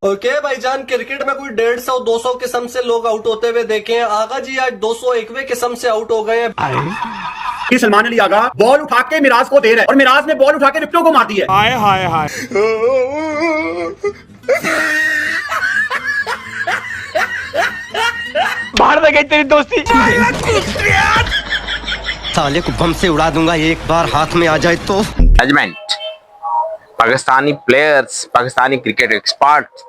Okay भाईजान, cricket में कोई 150-200 किस्म से लोग आउट होते हुए देखे हैं। आगा जी आज 201वें किस्म से आउट हो गए हैं। कि सलमान अली आगा बॉल उठा के मिराज को दे रहा है और मिराज ने बॉल उठा के रिप्टो को मार दी है। हाय हाय हाय। बाहर में गई तेरी दोस्ती। साले को बम से उड़ा दूंगा एक बार हाथ में आ जाए तो। Judgement Pakistani players, Pakistani cricket expert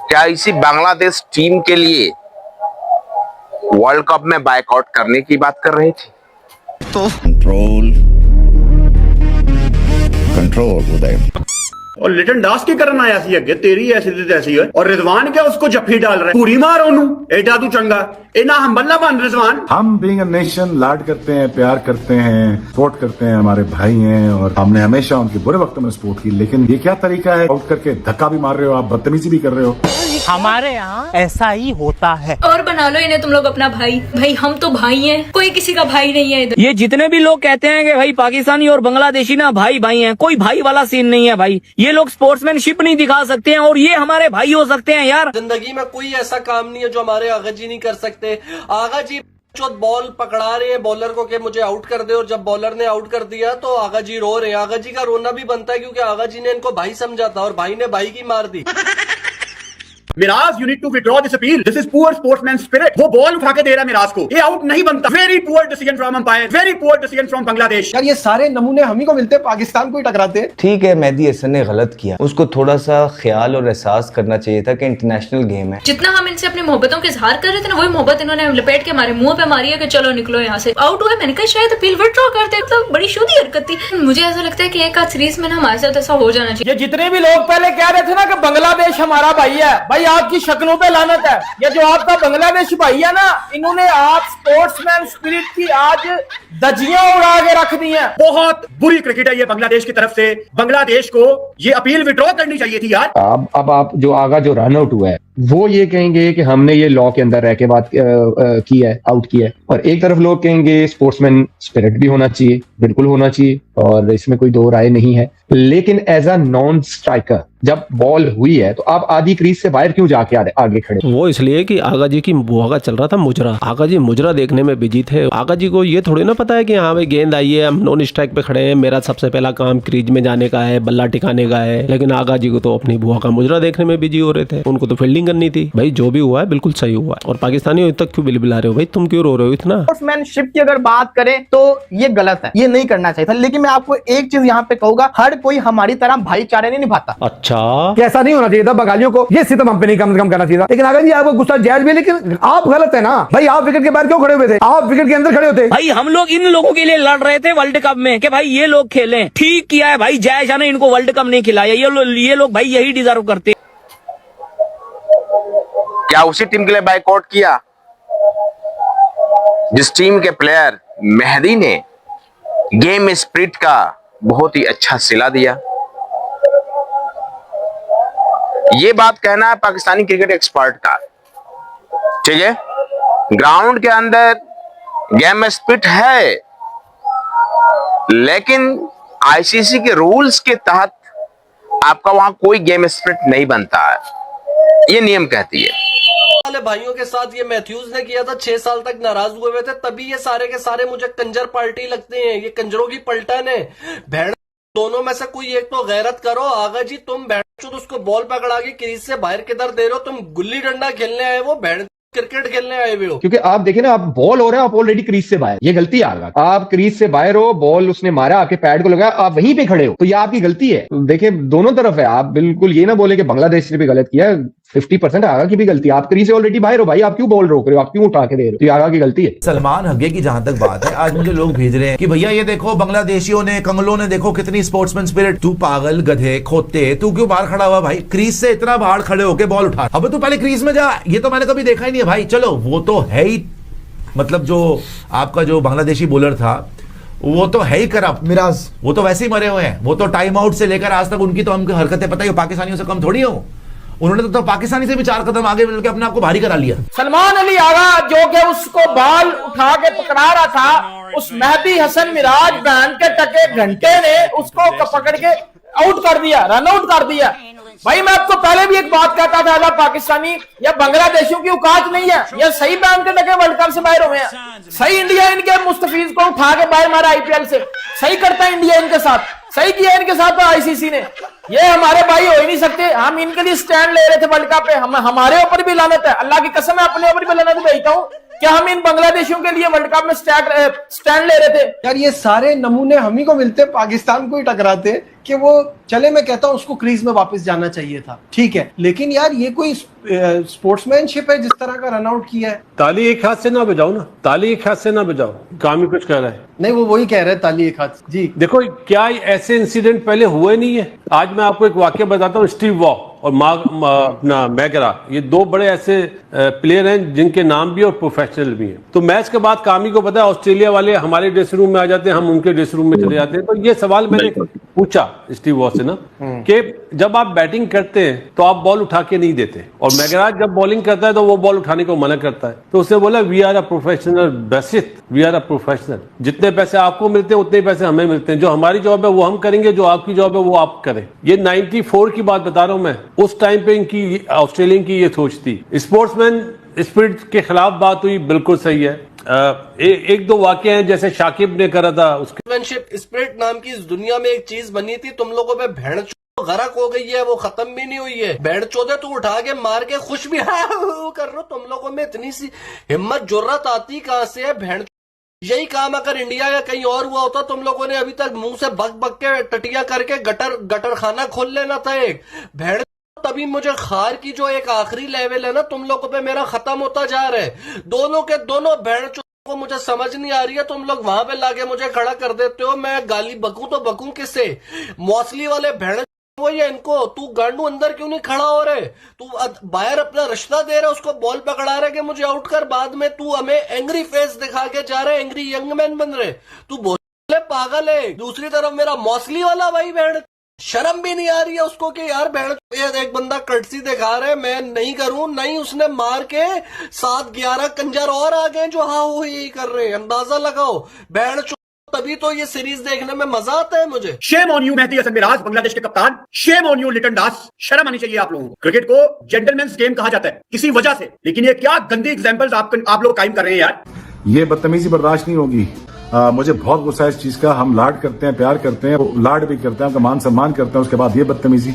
क्या इसी बांग्लादेश टीम के लिए वर्ल्ड कप में बायकॉट करने की बात कर रहे थे? तो कंट्रोल उदय और लिटन दास की करना ऐसी है तेरी ऐसी तैसी है और रिजवान क्या उसको जफ्फी डाल रहा है। पूरी मार ओनू एडा तू चंगा इना हम बल्ला बन रिजवान। हम बीइंग अ नेशन लाड करते हैं, प्यार करते हैं, सपोर्ट करते हैं, हमारे भाई हैं और हमने हमेशा उनके बुरे वक्त में सपोर्ट की। लेकिन ये क्या तरीका है, आउट करके धक्का भी मार रहे हो आप, बदतमीजी भी कर रहे हो। हमारे यहाँ ऐसा ही होता है। और बना लो इन्हें तुम लोग अपना भाई। भाई हम तो भाई हैं, कोई किसी का भाई नहीं है इधर। ये जितने भी लोग कहते हैं कि भाई पाकिस्तानी और बांग्लादेशी ना भाई भाई हैं, कोई भाई वाला सीन नहीं है भाई। ये लोग स्पोर्ट्समैनशिप नहीं दिखा सकते हैं और ये हमारे भाई हो सकते हैं यार। जिंदगी में कोई ऐसा काम नहीं है जो हमारे आगा जी नहीं कर सकते। आगा जी बॉल पकड़ा रहे हैं बॉलर को कि मुझे आउट कर दे, और जब बॉलर ने आउट कर दिया तो आगा जी रो रहे हैं। आगा जी का रोना भी बनता है क्योंकि आगा जी ने इनको भाई समझा था और भाई ने भाई की मार दी। Miraz you need to withdraw this appeal, this is poor sportsman spirit. वो बॉल उठा के दे रहा है मिराज को, ये आउट नहीं बनता। Very poor decision from umpire, very poor decision from Bangladesh. यार ये सारे नमूने हम ही को मिलते हैं, पाकिस्तान को ही टकराते हैं। ठीक है मेहदी हसन ने गलत किया, उसको थोड़ा सा ख्याल और एहसास करना चाहिए था कि इंटरनेशनल गेम है। जितना हम इनसे अपनी मोहब्बतों के इजहार कर रहे थे ना, वही मोहब्बत इन्होंने लपेट के हमारे मुंह पे मारी है कि चलो निकलो यहाँ से। आउट हुआ, मैंने कहा शायद अपील विथड्रॉ करते, तो बड़ी शुद्ध हरकत थी। मुझे ऐसा लगता है कि एक आध सीरीज में ना हमारे साथ ऐसा हो जाना चाहिए। ये जितने भी लोग पहले कह रहे थे ना कि बांग्लादेश हमारा भाई है, भाई आपकी शक्लों पे लानत है। ये जो आपका बांग्लादेश भाई है ना, इन्होंने आप स्पोर्ट्समैन स्पिरिट की आज धज्जियां उड़ा के रख दी हैं। बहुत बुरी क्रिकेट है ये बांग्लादेश की तरफ से। बांग्लादेश को ये अपील विथड्रॉ करनी चाहिए थी यार। अब आप जो आगा जो रन आउट हुआ है वो ये कहेंगे कि हमने ये लॉ के अंदर रह के बात की है, आउट किया है। और एक तरफ लोग कहेंगे स्पोर्ट्समैन स्पिरिट भी होना चाहिए, बिल्कुल होना चाहिए, और इसमें कोई दो राय नहीं है। लेकिन एज अ नॉन स्ट्राइकर जब बॉल हुई है तो आप आधी क्रीज से बाहर क्यों जाके आगे खड़े? वो इसलिए कि आगा जी की बुआ का चल रहा था मुजरा। आगा जी मुजरा देखने में बिजी थे। आगा जी को ये थोड़ी ना पता है कि हाँ भाई गेंद आई है, हम नॉन स्ट्राइक पे खड़े हैं, मेरा सबसे पहला काम क्रीज में जाने का है, बल्ला टिकाने का है। लेकिन आगा जी को तो अपनी बुआ का मुजरा देखने में बिजी हो रहे थे, उनको तो फील्डिंग करनी थी। भाई जो भी हुआ है बिल्कुल सही हुआ है। और पाकिस्तानी तक क्यों बिलबिला रहे हो भाई, तुम क्यों रो रहे हो इतना? स्पोर्ट्समैनशिप की अगर बात करें तो ये गलत है, ये नहीं करना चाहिए था। लेकिन मैं आपको एक चीज यहाँ पे कहूंगा, हर कोई हमारी तरह भाईचारे नहीं निभाता। अच्छा ऐसा नहीं होना चाहिए था, बगालियों को ये सितम हम पे नहीं कम करना चाहिए था। लेकिन अगर जी आपको गुस्सा जायज भी, लेकिन आप गलत है ना भाई। आप विकेट के बाहर क्यों खड़े हुए थे? आप विकेट के अंदर खड़े होते। भाई हम लोग इन लोगों के लिए लड़ रहे थे वर्ल्ड कप में कि भाई ये लोग खेलें। ठीक किया है भाई, जय शाह ने इनको वर्ल्ड कप नहीं खिलाया। ये लोग भाई यही डिजर्व करते। क्या उसी टीम के लिए बायकॉट किया जिस टीम के प्लेयर मेहदी ने गेम स्पिरिट का बहुत ही अच्छा सिला दिया? ये बात कहना है पाकिस्तानी क्रिकेट एक्सपर्ट का, ठीक है। ग्राउंड के अंदर गेम स्पिरिट है, लेकिन आईसीसी के रूल्स के तहत आपका वहां कोई गेम स्पिरिट नहीं बनता है, ये नियम कहती है। वाले भाइयों के साथ ये मैथ्यूज ने किया था, 6 साल तक नाराज हुए हुए थे, तभी ये सारे के सारे मुझे कंजर पार्टी लगते हैं। ये कंजरों की पलटन है। भेड़ दोनों में से कोई एक तो गैरत करो। आगा जी तुम भेड़ चोद उसको बॉल पकड़ा के क्रीज से बाहर किधर दे रहे हो? तुम गुल्ली डंडा खेलने आए हो, भेड़ क्रिकेट खेलने आए हुए हो। क्योंकि आप देखिए ना, आप बॉल हो रहे हैं, आप ऑलरेडी क्रीज से बाहर, ये गलती आ गया। आप क्रीज से बाहर हो, बॉल उसने मारा, आके पैड को लगाया, आप वहीं पे खड़े हो, तो ये आपकी गलती है। देखिए दोनों तरफ है, आप बिल्कुल ये ना बोले कि बांग्लादेश ने भी गलत किया है, 50% आगा की भी गलती है। आप क्रीज से ऑलरेडी बाहर हो भाई, आप क्यों बॉल रोक रहे हो, आप क्यों उठा के दे रहे हो? तो ये आगा की गलती है। सलमान हगे की जहां तक बात है, आज मुझे लोग भेज रहे हैं कि भैया ये देखो बांग्लादेशियों ने, कंगलों ने देखो कितनी स्पोर्ट्समैन स्पिरिट। तू पागल गधे खोते, तू क्यों बाहर खड़ा हुआ भाई? क्रीज से इतना बाहर खड़े होके बॉल उठा, अब तू पहले क्रीज में जा। ये तो मैंने कभी देखा ही नहीं है भाई। चलो वो तो है ही, मतलब जो आपका जो बांग्लादेशी बॉलर था वो तो है ही करप्ट मिराज, वो तो वैसे ही मरे हुए हैं। वो तो टाइम आउट से लेकर आज तक उनकी तो हमको हरकतें पता ही हो, पाकिस्तानियों से कम थोड़ी हो। उन्होंने तो पाकिस्तानी से भी 4 कदम आगे मिलकर अपने आप को भारी करा लिया। सलमान अली आगा जो कि उसको बॉल उठा के पकड़ा रहा था, उस मेहदी हसन मिराज बहन के टके घंटे ने उसको पकड़ के आउट कर दिया, रन आउट कर दिया। भाई मैं आपको पहले भी एक बात कहता था, पाकिस्तानी या बांग्लादेशियों की औकात नहीं है, ये सही बैंक के लगे वर्ल्ड कप से बाहर हुए हैं। सही इंडिया इनके मुस्तफीज को उठा के बाहर मारा आईपीएल से, सही करता है इंडिया इनके साथ, सही किया इनके साथ तो आईसीसी ने। ये हमारे भाई हो ही नहीं सकते, हम इनके लिए स्टैंड ले रहे थे वर्ल्ड कप पे, हमारे ऊपर भी लानत है, अल्लाह की कसम है अपने ऊपर भी लानत भेजता हूँ क्या हम इन बांग्लादेशियों के लिए वर्ल्ड कप में स्टैंड ले रहे थे। यार ये सारे नमूने हम ही को मिलते, पाकिस्तान को ही टकराते कि वो चले, मैं कहता हूं उसको क्रीज में वापस जाना चाहिए था, ठीक है, लेकिन यार ये कोई स्पोर्ट्समैनशिप है जिस तरह का रन आउट किया है। ताली एक हाथ से ना बजाओ ना, ताली एक हाथ से ना बजाओ, काम ही कुछ कह रहा है। नहीं वो वही कह रहे हैं ताली एक हाथ जी। देखो क्या ऐसे इंसिडेंट पहले हुए नहीं है। आज मैं आपको एक वाक्य बताता हूँ, स्टीव वॉ और अपना मैगरा, ये दो बड़े ऐसे प्लेयर हैं जिनके नाम भी और प्रोफेशनल भी हैं। तो मैच के बाद कामी को पता है ऑस्ट्रेलिया वाले हमारे ड्रेसिंग रूम में आ जाते हैं, हम उनके ड्रेसिंग रूम में चले जाते हैं। तो ये सवाल मैंने पूछा स्टीव वॉ से ना कि जब आप बैटिंग करते हैं तो आप बॉल उठा के नहीं देते, और मैगराज जब बॉलिंग करता है तो वो बॉल उठाने को मना करता है। तो उसने बोला we are a professional basic, we are a professional, जितने पैसे आपको मिलते हैं उतने पैसे हमें मिलते हैं, जो हमारी जॉब है वो हम करेंगे, जो आपकी जॉब है वो आप करें। ये 94 की बात बता रहा हूं मैं, उस टाइम पे इनकी ऑस्ट्रेलियन की ये सोच थी। स्पोर्ट्समैन स्पिरिट के खिलाफ बात हुई, बिल्कुल सही है। एक दो वाक्य हैं जैसे शाकिब ने करा था, उसके स्पिरिट नाम की इस दुनिया में एक चीज बनी थी, तुम लोगों पे भेड़ गरक हो गई है, वो खत्म भी नहीं हुई है। भेड़ चौदह तो उठा के मार के खुश भी है कर रहे हो, तुम लोगों में इतनी सी हिम्मत जुर्रत आती कहां से है? भेड़ यही काम अगर इंडिया या कहीं और हुआ होता, तुम लोगों ने अभी तक मुंह से बक बक के टटिया करके गटर खाना खोल लेना था एक। भेड़ तभी मुझे खार की जो एक आखिरी लेवल है ना, तुम लोगों पे मेरा खत्म होता जा रहा है। दोनों के दोनों भेड़ को मुझे समझ नहीं आ रही है, तुम लोग वहां पे लाके मुझे खड़ा कर देते हो। मैं गाली बकूं तो बकूं किससे? मौसली वाले भेड़ वही है इनको, तू गांडू अंदर क्यों नहीं खड़ा हो रहे? तू बाहर अपना रिश्ता दे रहा है, उसको बॉल पकड़ा रहा है कि मुझे आउट कर, बाद में तू हमें एंग्री फेस दिखा के जा रहा है, एंग्री यंग मैन बन रहे। तू बोले पागल है। दूसरी तरफ मेरा मौसली वाला भाई भेड़, शर्म भी नहीं आ रही है उसको कि यार भेड़ एक बंदा कर्टसी दिखा रहा है, मैं नहीं करूं, नहीं उसने मार के 7-11 कंजर और आ गए जो हाँ वो यही कर रहे हैं। अंदाजा लगाओ भेड़, तभी तो ये सीरीज देखने में मजा आता है मुझे। Shame on you Mehdi Hasan Miraz, Bangladesh के कप्तान। Shame on you Litton Das, शर्म आनी चाहिए आप लोगों को। क्रिकेट को जेंटलमैन्स गेम कहा जाता है किसी वजह से, लेकिन ये क्या गंदी एग्जांपल्स आप लोग कायम कर रहे हैं यार। ये बदतमीजी बर्दाश्त नहीं होगी। मुझे बहुत गुस्सा है इस चीज का। हम लाड करते हैं, प्यार करते हैं, लाड भी करते हैं, उनका मान सम्मान करते हैं, उसके बाद ये बदतमीजी,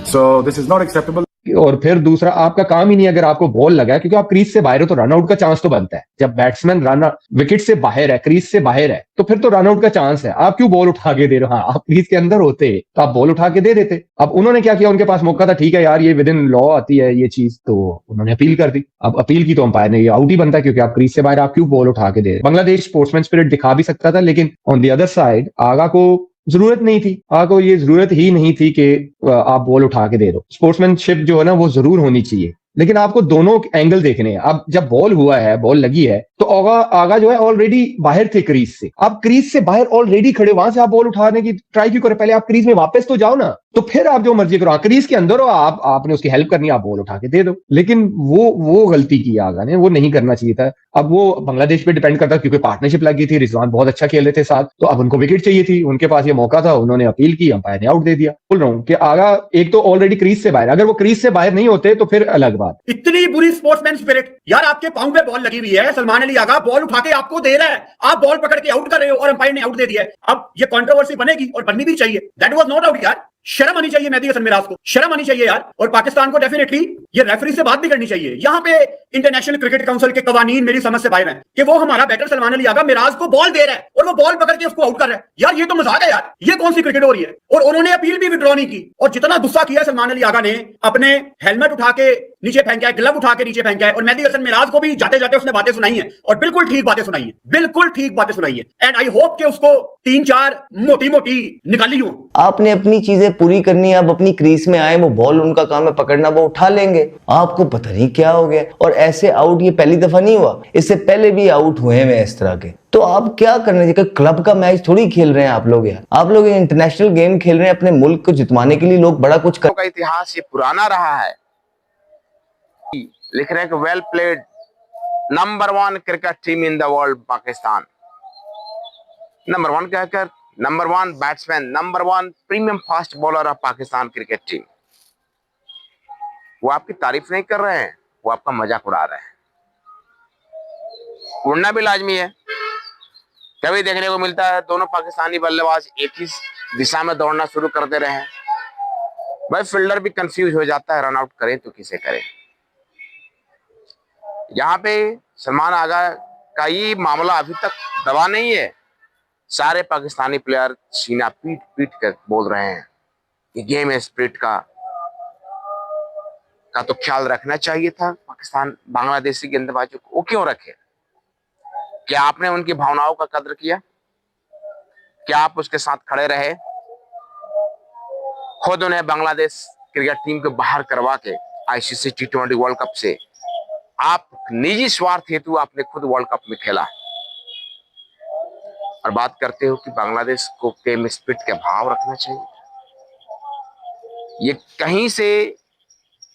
so this is not acceptable. और फिर दूसरा, आपका काम ही नहीं, अगर आपको बॉल लगा है क्योंकि आप क्रीज से बाहर हो तो रन आउट का चांस तो बनता है। जब बैट्समैन रन विकेट से बाहर है, क्रीज से बाहर है, तो फिर तो रन आउट का चांस है। आप क्यों बॉल उठा के दे रहे हो? हाँ, आप क्रीज के अंदर होते तो आप बॉल उठा के दे देते। अब उन्होंने क्या किया, उनके पास मौका था, ठीक है यार ये विद इन लॉ आती है ये चीज, तो उन्होंने अपील कर दी। अब अपील की तो अंपायर ने, ये आउट ही बनता है क्योंकि आप क्रीज से बाहर, आप क्यों बॉल उठा के दे रहे? बांग्लादेश स्पोर्ट्समैन स्पिरिट दिखा भी सकता था, लेकिन ऑन द अदर साइड आगा को जरूरत नहीं थी, आपको ये जरूरत ही नहीं थी कि आप बॉल उठा के दे दो। स्पोर्ट्समैनशिप जो है ना वो जरूर होनी चाहिए, लेकिन आपको दोनों एंगल देखने हैं। अब जब बॉल हुआ है, बॉल लगी है, तो आगा जो है ऑलरेडी बाहर थे क्रीज से। आप क्रीज से बाहर ऑलरेडी खड़े, वहां से आप बॉल उठाने की ट्राई क्यों करें? पहले आप क्रीज में वापस तो जाओ ना, तो फिर आप जो मर्जी करो। क्रीज के अंदर हो, आपने उसकी हेल्प करनी है, आप बॉल उठा के दे दो। लेकिन वो गलती की आगा ने, वो नहीं करना चाहिए था। अब वो बांग्लादेश पे डिपेंड करता, क्योंकि पार्टनरशिप लगी थी, रिजवान बहुत अच्छा खेल रहे थे साथ, तो अब उनको विकेट चाहिए थी, उनके पास ये मौका था, उन्होंने अपील की, अंपायर ने आउट दे दिया। बोल रहा हूँ कि आगा एक तो ऑलरेडी क्रीज से बाहर, अगर वो क्रीज से बाहर नहीं होते तो फिर अलग बात। इतनी बुरी स्पोर्ट्समैन स्पिरिट यार, आपके पांव पे बॉल लगी हुई है, सलमान अली आगा बॉल उठा के आपको दे रहा है, आप बॉल पकड़ के आउट कर रहे हो और अंपायर ने आउट दे दिया है। अब ये कंट्रोवर्सी बनेगी और बननी भी चाहिए, दैट वाज नॉट आउट यार। शर्म आनी चाहिए मेहदी हसन मिराज को, शर्म आनी चाहिए यार। और पाकिस्तान को डेफिनेटली ये रेफरी से बात भी करनी चाहिए। यहाँ पे इंटरनेशनल क्रिकेट काउंसिल के कवानीन मेरी समझ से बाहर हैं कि वो हमारा बैटर सलमान अली आगा मिराज को बॉल दे रहा है और वो बॉल पकड़ के उसको आउट कर रहा है। यार ये तो मजाक है यार, ये कौन सी क्रिकेट हो रही है? और उन्होंने अपील भी विड्रॉ नहीं की। और जितना गुस्सा किया सलमान अली आगा ने, अपने हेलमेट उठा के नीचे फेंका है, ग्लव उठा के नीचे फेंका है, और मेहदी हसन मिराज को भी जाते जाते उसने बातें सुनाई है, और बिल्कुल ठीक बातें सुनाई है, बिल्कुल ठीक बातें सुनाई है। एंड आई होप कि उसको 3-4 मोटी मोटी निकाली हो। आपने अपनी चीजें पूरी करनी है, आप अपनी क्रीज में आए, वो बॉल उनका काम है पकड़ना, वो उठा लेंगे। आपको पता नहीं क्या हो गया। और ऐसे आउट ये पहली दफा नहीं हुआ, इससे पहले भी आउट हुए हैं इस तरह के। तो आप क्या करने चाहिए? क्लब का मैच थोड़ी खेल रहे हैं आप लोग यार, आप लोग इंटरनेशनल गेम खेल रहे हैं, अपने मुल्क को जितवाने के लिए लोग बड़ा कुछ कर। का इतिहास ये पुराना रहा है। लिख रहे हैं कि well played, number 1 cricket team in the world Pakistan. Number 1 कहकर number 1 batsman, number 1 premium fast bowler of Pakistan cricket team. वो आपकी तारीफ नहीं कर रहे हैं, वो आपका मजाक उड़ा रहे हैं। उड़ना भी लाजमी है। कभी देखने को मिलता है दोनों पाकिस्तानी बल्लेबाज एक ही दिशा में दौड़ना शुरू कर दे रहे हैं, भाई फील्डर भी कंफ्यूज हो जाता है, रन आउट करें तो किसे करें। यहाँ पे सलमान आगा का ये मामला अभी तक दबा नहीं है। सारे पाकिस्तानी प्लेयर सीना पीट पीट कर बोल रहे हैं कि गेम है स्पिरिट का तो ख्याल रखना चाहिए था पाकिस्तान बांग्लादेशी गेंदबाजों को। वो क्यों रखे? क्या आपने उनकी भावनाओं का कद्र किया? क्या आप उसके साथ खड़े रहे? खुद उन्हें बांग्लादेश क्रिकेट टीम को बाहर करवा के आईसीसी T20 वर्ल्ड कप से आप निजी स्वार्थ हेतु आपने खुद वर्ल्ड कप में खेला और बात करते हो कि बांग्लादेश को गेम स्पिरिट के भाव रखना चाहिए। ये कहीं से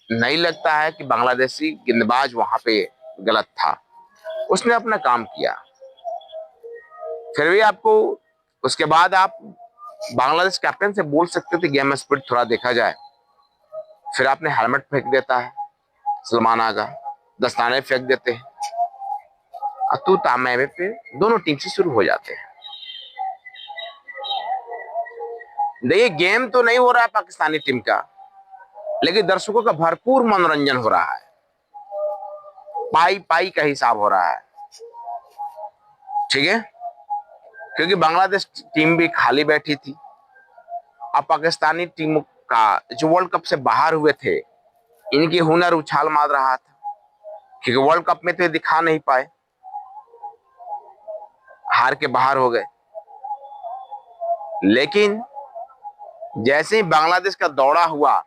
नहीं लगता है कि बांग्लादेशी गेंदबाज वहां पे गलत था, उसने अपना काम किया। फिर भी आपको उसके बाद आप बांग्लादेश कैप्टन से बोल सकते थे गेम स्पिरिट थोड़ा देखा जाए। फिर आपने हेलमेट फेंक देता है सलमान आगा, दस्ताने फेंक देते हैं, तू तामे पे दोनों टीम से शुरू हो जाते हैं। देखिए गेम तो नहीं हो रहा है पाकिस्तानी टीम का, लेकिन दर्शकों का भरपूर मनोरंजन हो रहा है, पाई पाई का हिसाब हो रहा है। ठीक है, क्योंकि बांग्लादेश टीम भी खाली बैठी थी। अब पाकिस्तानी टीम का जो वर्ल्ड कप से बाहर हुए थे, इनकी हुनर उछाल मार रहा था, क्योंकि वर्ल्ड कप में तो दिखा नहीं पाए, हार के बाहर हो गए। लेकिन जैसे ही बांग्लादेश का दौड़ा हुआ,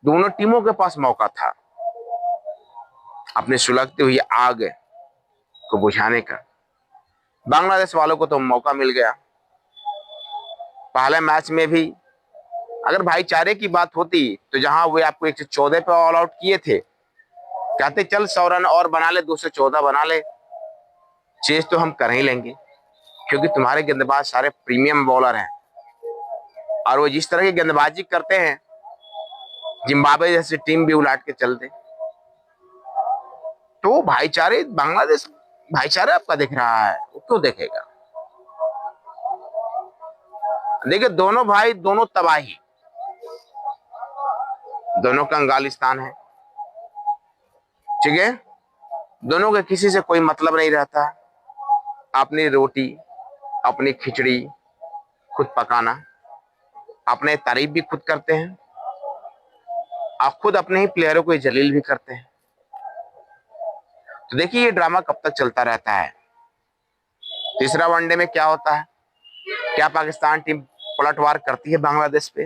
दोनों टीमों के पास मौका था अपने सुलगती हुई आग को बुझाने का। बांग्लादेश वालों को तो मौका मिल गया। पहले मैच में भी अगर भाईचारे की बात होती तो जहां वे आपको 114 पे ऑल आउट किए थे, कहते चल 100 रन और बना ले, 214 बना ले, चेज तो हम कर ही लेंगे, क्योंकि तुम्हारे गेंदबाज सारे प्रीमियम बॉलर हैं और वो जिस तरह की गेंदबाजी करते हैं जिम्बाब्वे जैसी टीम भी उलाट के चल दे। तो भाईचारे, बांग्लादेश भाईचारा आपका दिख रहा है, वो क्यों देखेगा? देखिए दोनों भाई दोनों तबाही, दोनों कंगालिस्तान है। ठीक है, दोनों के किसी से कोई मतलब नहीं रहता। अपनी रोटी अपनी खिचड़ी खुद पकाना, अपने तारीफ भी खुद करते हैं, आप खुद अपने ही प्लेयरों को जलील भी करते हैं। तो देखिए ये ड्रामा कब तक चलता रहता है। तीसरा वनडे में क्या होता है? क्या पाकिस्तान टीम पलटवार करती है बांग्लादेश पे?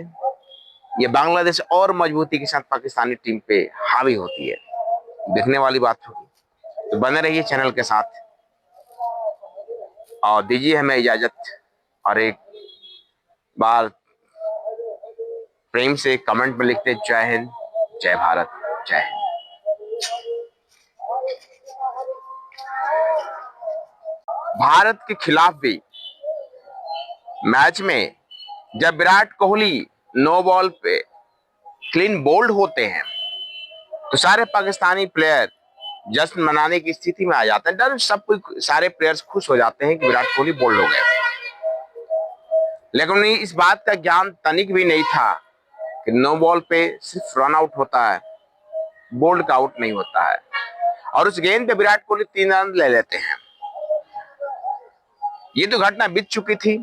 ये बांग्लादेश और मजबूती के साथ पाकिस्तानी टीम पे हावी होती है? देखने वाली बात होगी। तो बने रहिए चैनल के साथ और दीजिए हमें इजाजत, और एक बार प्रेम से कमेंट में लिखते जय हिंद, जय भारत, जय हिंद। भारत के खिलाफ भी मैच में जब विराट कोहली नो बॉल पे क्लीन बोल्ड होते हैं तो सारे पाकिस्तानी प्लेयर जश्न मनाने की स्थिति में आ जाते हैं। सब कोई, सारे प्लेयर्स खुश हो जाते हैं कि विराट कोहली बोल्ड हो गए, लेकिन उन्हें इस बात का ज्ञान तनिक भी नहीं था कि नो बॉल पे सिर्फ रन आउट होता है, बोल्ड का आउट नहीं होता है। और उस गेंद पे विराट कोहली 3 रन ले लेते हैं। ये तो घटना बीत चुकी थी।